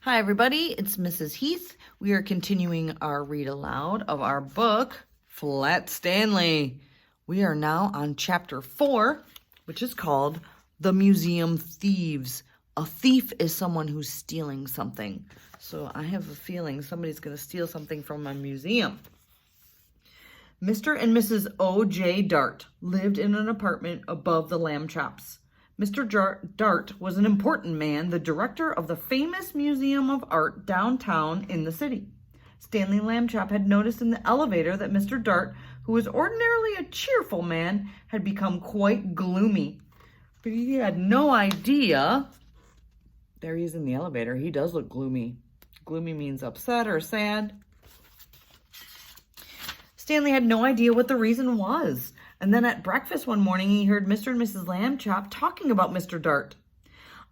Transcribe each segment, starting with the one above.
Hi everybody, it's Mrs. Heath. We are continuing our read aloud of our book, Flat Stanley. We are now on chapter 4, which is called The Museum Thieves. A thief is someone who's stealing something. So I have a feeling somebody's going to steal something from a museum. Mr. and Mrs. O.J. Dart lived in an apartment above the lamb chops. Mr. Dart was an important man, the director of the famous Museum of Art downtown in the city. Stanley Lambchop had noticed in the elevator that Mr. Dart, who was ordinarily a cheerful man, had become quite gloomy. But he had no idea. There he is in the elevator. He does look gloomy. Gloomy means upset or sad. Stanley had no idea what the reason was. And then at breakfast one morning, he heard Mr. and Mrs. Lambchop talking about Mr. Dart.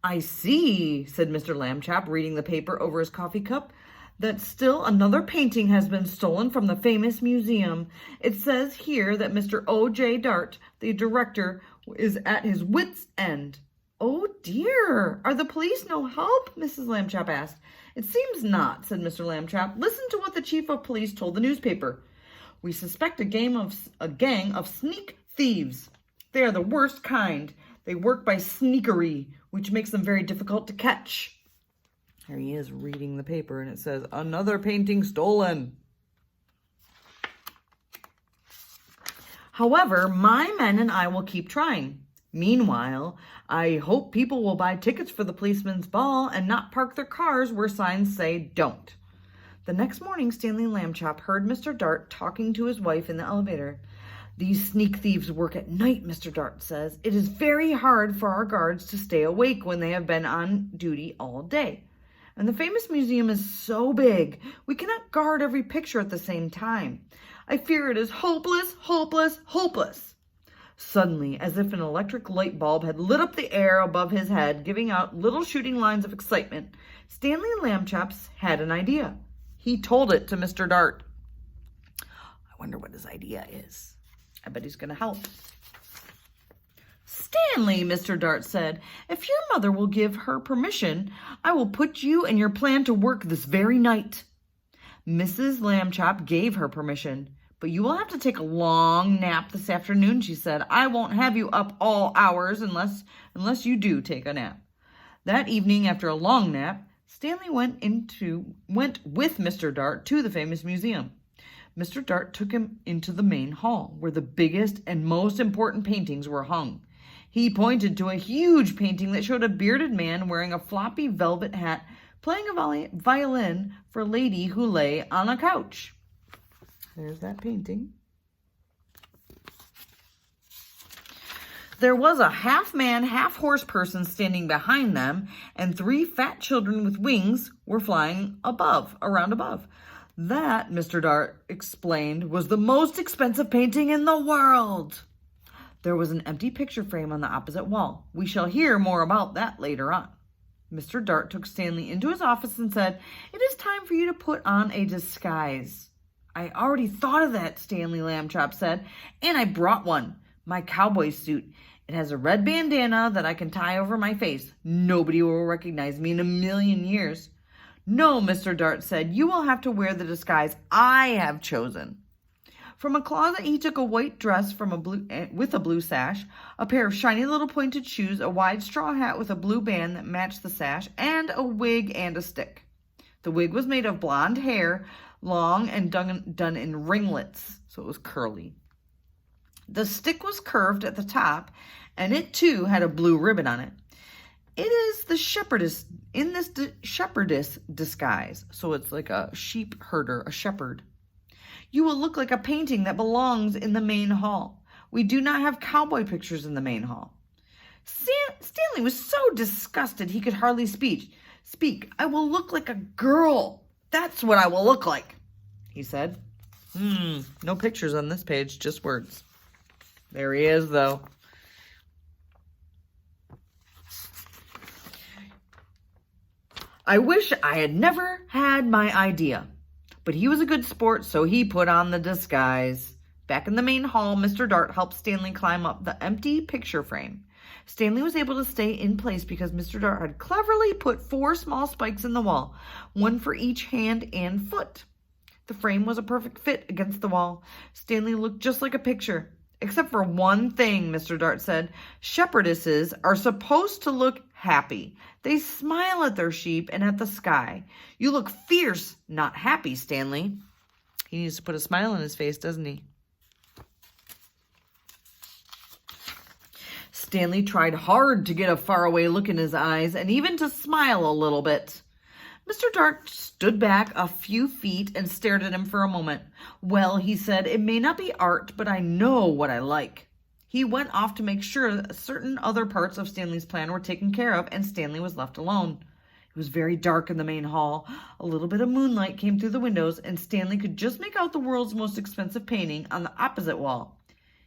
"I see," said Mr. Lambchop, reading the paper over his coffee cup, "that still another painting has been stolen from the famous museum. It says here that Mr. O.J. Dart, the director, is at his wit's end." "Oh dear, are the police no help?" Mrs. Lambchop asked. "It seems not," said Mr. Lambchop. "Listen to what the chief of police told the newspaper. We suspect a gang of sneak thieves. They are the worst kind. They work by sneakery, which makes them very difficult to catch." There he is reading the paper, and it says, "Another painting stolen." "However, my men and I will keep trying. Meanwhile, I hope people will buy tickets for the policeman's ball and not park their cars where signs say don't." The next morning, Stanley Lambchop heard Mr. Dart talking to his wife in the elevator. "These sneak thieves work at night," Mr. Dart says. "It is very hard for our guards to stay awake when they have been on duty all day. And the famous museum is so big, we cannot guard every picture at the same time. I fear it is hopeless, hopeless, hopeless." Suddenly, as if an electric light bulb had lit up the air above his head, giving out little shooting lines of excitement, Stanley Lambchop had an idea. He told it to Mr. Dart. I wonder what his idea is. I bet he's going to help. "Stanley," Mr. Dart said, "if your mother will give her permission, I will put you and your plan to work this very night." Mrs. Lambchop gave her permission. "But you will have to take a long nap this afternoon," she said. "I won't have you up all hours unless you do take a nap." That evening, after a long nap, Stanley went with Mr. Dart to the famous museum. Mr. Dart took him into the main hall, where the biggest and most important paintings were hung. He pointed to a huge painting that showed a bearded man wearing a floppy velvet hat, playing a violin for a lady who lay on a couch. There's that painting. There was a half-man, half-horse person standing behind them, and 3 fat children with wings were flying around above. That, Mr. Dart explained, was the most expensive painting in the world. There was an empty picture frame on the opposite wall. We shall hear more about that later on. Mr. Dart took Stanley into his office and said, "It is time for you to put on a disguise." "I already thought of that," Stanley Lambchop said, "and I brought one. My cowboy suit. It has a red bandana that I can tie over my face. Nobody will recognize me in a million years." "No," Mr. Dart said, "you will have to wear the disguise I have chosen." From a closet, he took a white dress with a blue sash, a pair of shiny little pointed shoes, a wide straw hat with a blue band that matched the sash, and a wig and a stick. The wig was made of blonde hair, long and done in ringlets, so it was curly. The stick was curved at the top, and it too had a blue ribbon on it. It is the shepherdess shepherdess disguise, so it's like a sheep herder, a shepherd. "You will look like a painting that belongs in the main hall. We do not have cowboy pictures in the main hall." Stanley was so disgusted he could hardly speak. "I will look like a girl. That's what I will look like," he said. No pictures on this page, just words. There he is, though. "I wish I had never had my idea." But he was a good sport, so he put on the disguise. Back in the main hall, Mr. Dart helped Stanley climb up the empty picture frame. Stanley was able to stay in place because Mr. Dart had cleverly put 4 small spikes in the wall, one for each hand and foot. The frame was a perfect fit against the wall. Stanley looked just like a picture. Except for one thing, Mr. Dart said. Shepherdesses are supposed to look happy. They smile at their sheep and at the sky. You look fierce, not happy, Stanley. He needs to put a smile on his face, doesn't he? Stanley tried hard to get a faraway look in his eyes and even to smile a little bit. Mr. Dart stood back a few feet and stared at him for a moment. Well, he said, it may not be art, but I know what I like. He went off to make sure that certain other parts of Stanley's plan were taken care of, and Stanley was left alone. It was very dark in the main hall. A little bit of moonlight came through the windows, and Stanley could just make out the world's most expensive painting on the opposite wall.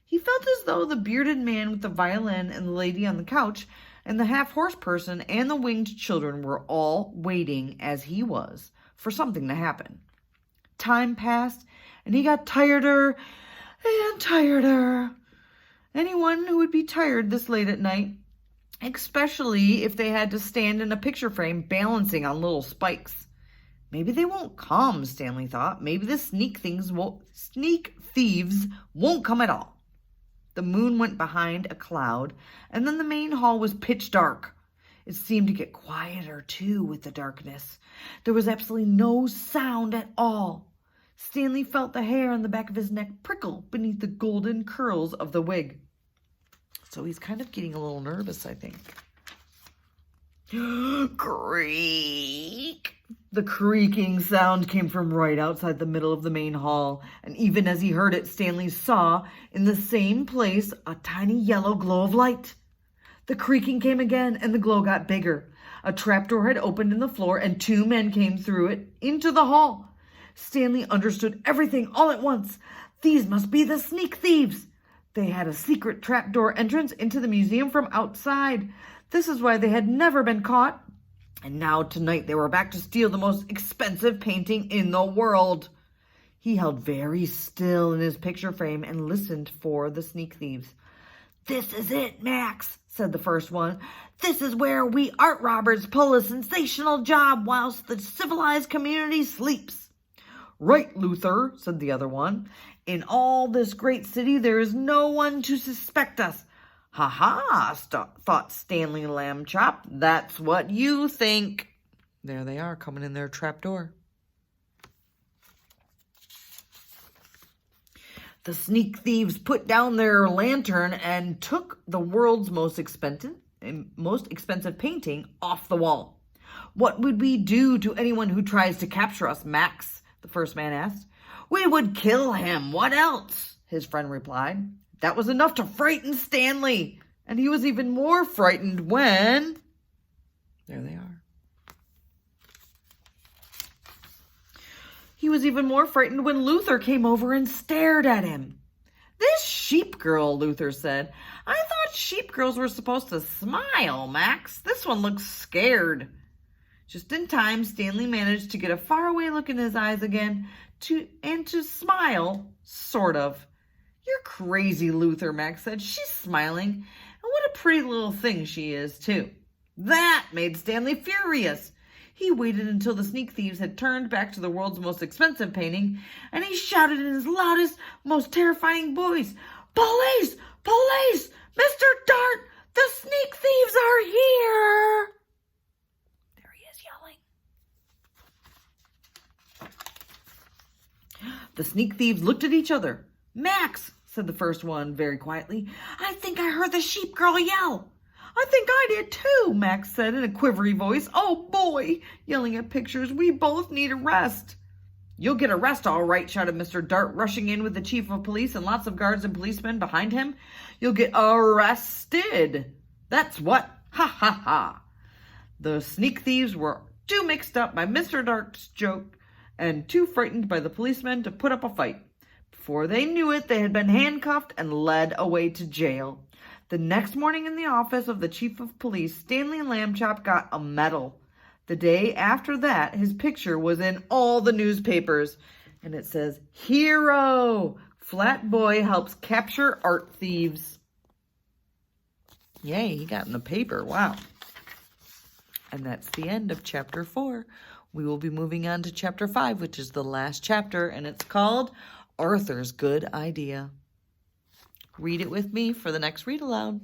He felt as though the bearded man with the violin and the lady on the couch and the half-horse person and the winged children were all waiting, as he was, for something to happen. Time passed, and he got tireder and tireder. Anyone who would be tired this late at night, especially if they had to stand in a picture frame balancing on little spikes. Maybe they won't come, Stanley thought. Maybe the sneak thieves won't come at all. The moon went behind a cloud, and then the main hall was pitch dark. It seemed to get quieter, too, with the darkness. There was absolutely no sound at all. Stanley felt the hair on the back of his neck prickle beneath the golden curls of the wig. So he's kind of getting a little nervous, I think. Creak! The creaking sound came from right outside the middle of the main hall, and even as he heard it, Stanley saw, in the same place, a tiny yellow glow of light. The creaking came again, and the glow got bigger. A trapdoor had opened in the floor, and 2 men came through it into the hall. Stanley understood everything all at once. These must be the sneak thieves. They had a secret trapdoor entrance into the museum from outside. This is why they had never been caught. And now tonight they were back to steal the most expensive painting in the world. He held very still in his picture frame and listened for the sneak thieves. This is it, Max, said the first one. This is where we art robbers pull a sensational job whilst the civilized community sleeps. Right, Luther, said the other one. In all this great city there is no one to suspect us. Ha-ha, thought Stanley Lambchop. That's what you think. There they are, coming in their trapdoor. The sneak thieves put down their lantern and took the world's most expensive painting off the wall. What would we do to anyone who tries to capture us, Max? The first man asked. We would kill him. What else? His friend replied. That was enough to frighten Stanley, and he was even more frightened when... There they are. He was even more frightened when Luther came over and stared at him. This sheep girl, Luther said. I thought sheep girls were supposed to smile, Max. This one looks scared. Just in time, Stanley managed to get a faraway look in his eyes again and to smile, sort of. You're crazy, Luther, Max said. She's smiling. And what a pretty little thing she is, too. That made Stanley furious. He waited until the sneak thieves had turned back to the world's most expensive painting, and he shouted in his loudest, most terrifying voice, Police! Police! Mr. Dart! The sneak thieves are here! There he is yelling. The sneak thieves looked at each other. Max, said the first one very quietly, I think I heard the sheep girl yell. I think I did too, Max said in a quivery voice. Oh boy, yelling at pictures, we both need a rest. You'll get a rest all right, shouted Mr. Dart, rushing in with the chief of police and lots of guards and policemen behind him. You'll get arrested. That's what. Ha ha ha. The sneak thieves were too mixed up by Mr. Dart's joke and too frightened by the policemen to put up a fight. Before they knew it, they had been handcuffed and led away to jail. The next morning in the office of the chief of police, Stanley Lambchop got a medal. The day after that, his picture was in all the newspapers. And it says, Hero! Flat Boy helps capture art thieves. Yay, he got in the paper. Wow. And that's the end of chapter 4. We will be moving on to chapter 5, which is the last chapter, and it's called Arthur's Good Idea. Read it with me for the next read aloud.